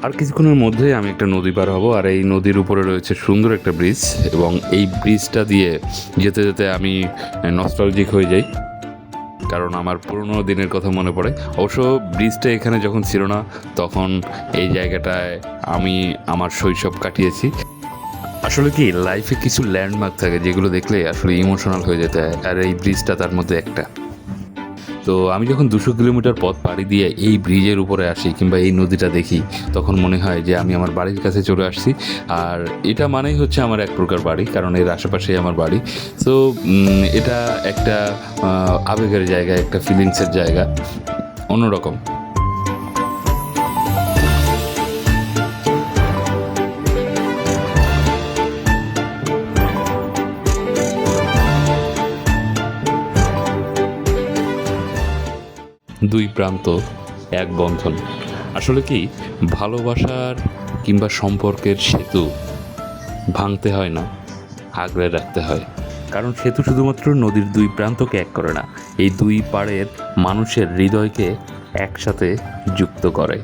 আর কিছুক্ষণের মধ্যেই আমি একটা নদী পার হব, আর এই নদীর উপরে রয়েছে সুন্দর একটা ব্রিজ, এবং এই ব্রিজটা দিয়ে যেতে যেতে আমি নস্টালজিক হয়ে যাই, কারণ আমার পুরনো দিনের কথা মনে পড়ে। অবশ্য ব্রিজটা এখানে যখন ছিল না, তখন এই জায়গাটায় আমি আমার শৈশব কাটিয়েছি। আসলে কি, লাইফে কিছু ল্যান্ডমার্ক থাকে যেগুলো দেখলে আসলে ইমোশনাল হয়ে যেতে হয়, আর এই ব্রিজটা তার মধ্যে একটা। তো আমি যখন 200 কিলোমিটার পথ পাড়ি দিয়ে এই ব্রিজের উপরে আসি কিংবা এই নদীটা দেখি, তখন মনে হয় যে আমি আমার বাড়ির কাছে চলে আসছি। আর এটা মানেই হচ্ছে আমার এক প্রকার বাড়ি, কারণ এর আশেপাশেই আমার বাড়ি। সো এটা একটা আবেগের জায়গা, একটা ফিলিংসের জায়গা, অন্যরকম। দুই প্রান্ত, এক বন্ধন। আসলে কি, ভালোবাসার কিংবা সম্পর্কের সেতু ভাঙতে হয় না, আগলে রাখতে হয়। কারণ সেতু শুধুমাত্র নদীর দুই প্রান্তকে এক করে না, এই দুই পাড়ের মানুষের হৃদয়কে একসাথে যুক্ত করে।